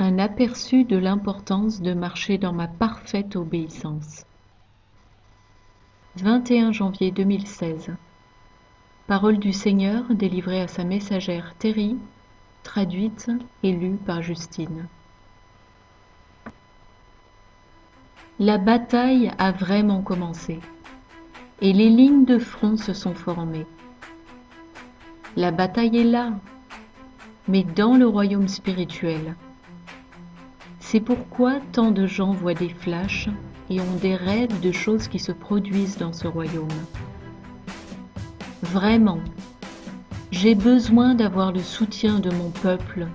un aperçu de l'importance de marcher dans ma parfaite obéissance. 21 janvier 2016. Parole du Seigneur délivrée à sa messagère Terry, traduite et lue par Justine. La bataille a vraiment commencé et les lignes de front se sont formées. La bataille est là, mais dans le royaume spirituel. C'est pourquoi tant de gens voient des flashs et ont des rêves de choses qui se produisent dans ce royaume. Vraiment, j'ai besoin d'avoir le soutien de mon peuple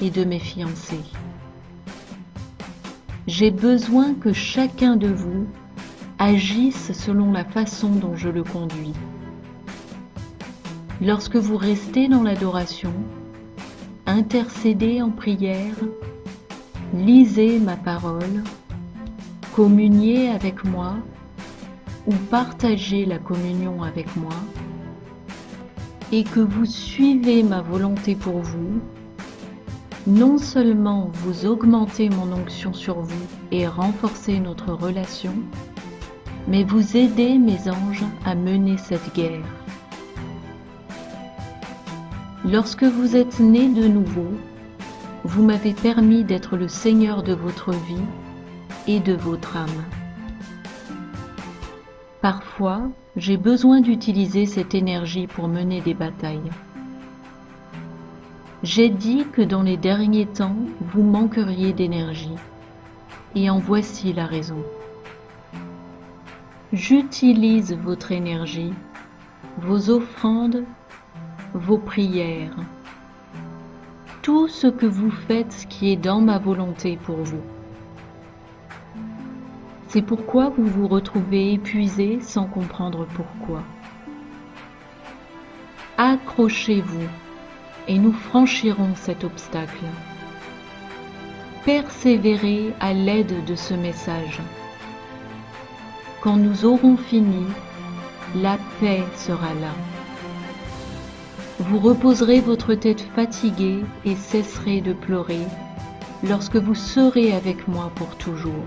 et de mes fiancés. J'ai besoin que chacun de vous agisse selon la façon dont je le conduis. Lorsque vous restez dans l'adoration, intercédez en prière, lisez ma parole, communiez avec moi ou partagez la communion avec moi, et que vous suivez ma volonté pour vous, non seulement vous augmentez mon onction sur vous et renforcez notre relation, mais vous aidez mes anges à mener cette guerre. Lorsque vous êtes nés de nouveau, vous m'avez permis d'être le Seigneur de votre vie et de votre âme. Parfois, j'ai besoin d'utiliser cette énergie pour mener des batailles. J'ai dit que dans les derniers temps, vous manqueriez d'énergie, et en voici la raison. J'utilise votre énergie, vos offrandes, vos prières, tout ce que vous faites qui est dans ma volonté pour vous. C'est pourquoi vous vous retrouvez épuisé sans comprendre pourquoi. Accrochez-vous et nous franchirons cet obstacle. Persévérez à l'aide de ce message. Quand nous aurons fini, la paix sera là. Vous reposerez votre tête fatiguée et cesserez de pleurer lorsque vous serez avec moi pour toujours.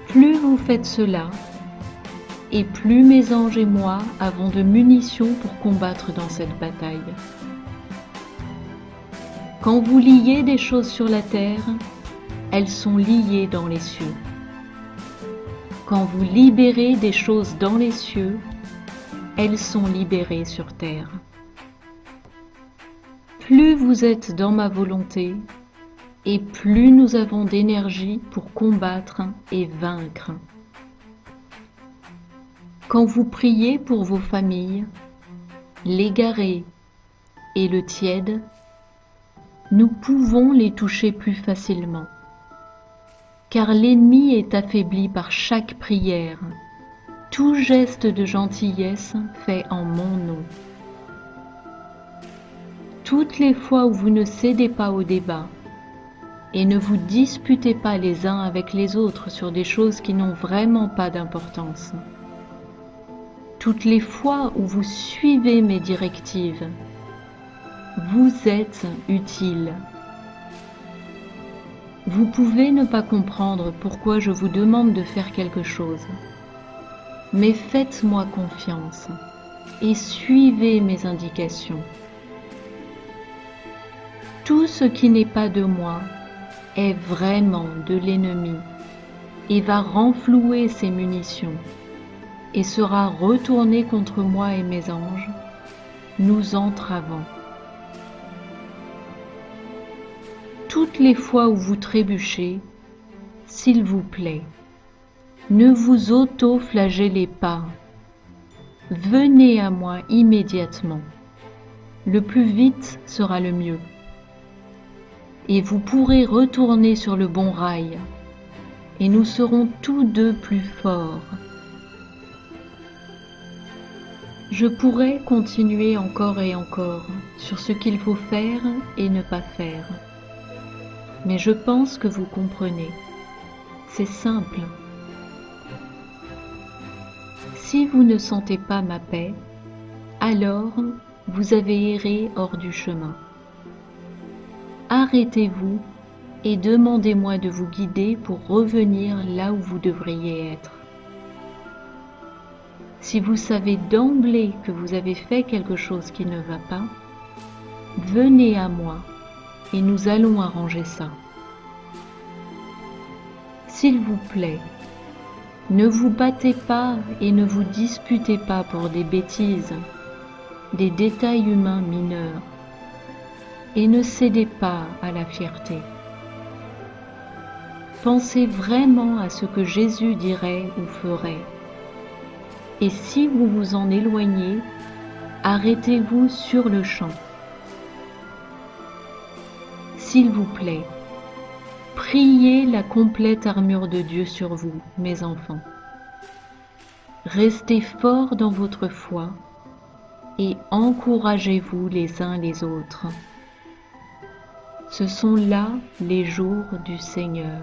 Plus vous faites cela, et plus mes anges et moi avons de munitions pour combattre dans cette bataille. Quand vous liez des choses sur la terre, elles sont liées dans les cieux. Quand vous libérez des choses dans les cieux, elles sont libérées sur terre. Plus vous êtes dans ma volonté, et plus nous avons d'énergie pour combattre et vaincre. Quand vous priez pour vos familles, l'égaré et le tiède, nous pouvons les toucher plus facilement, car l'ennemi est affaibli par chaque prière, tout geste de gentillesse fait en mon nom. Toutes les fois où vous ne cédez pas au débat, et ne vous disputez pas les uns avec les autres sur des choses qui n'ont vraiment pas d'importance. Toutes les fois où vous suivez mes directives, vous êtes utile. Vous pouvez ne pas comprendre pourquoi je vous demande de faire quelque chose, mais faites-moi confiance et suivez mes indications. Tout ce qui n'est pas de moi est vraiment de l'ennemi et va renflouer ses munitions et sera retourné contre moi et mes anges, nous entravant. Toutes les fois où vous trébuchez, s'il vous plaît, ne vous auto-flagellez pas. Venez à moi immédiatement. Le plus vite sera le mieux. Et vous pourrez retourner sur le bon rail, et nous serons tous deux plus forts. Je pourrais continuer encore et encore sur ce qu'il faut faire et ne pas faire. Mais je pense que vous comprenez. C'est simple. Si vous ne sentez pas ma paix, alors vous avez erré hors du chemin. arrêtez-vous et demandez-moi de vous guider pour revenir là où vous devriez être. Si vous savez d'emblée que vous avez fait quelque chose qui ne va pas, venez à moi et nous allons arranger ça. S'il vous plaît, ne vous battez pas et ne vous disputez pas pour des bêtises, des détails humains mineurs, et ne cédez pas à la fierté. Pensez vraiment à ce que Jésus dirait ou ferait. Et si vous vous en éloignez, arrêtez-vous sur le champ. S'il vous plaît, priez la complète armure de Dieu sur vous, mes enfants. Restez forts dans votre foi et encouragez-vous les uns les autres. Ce sont là les jours du Seigneur.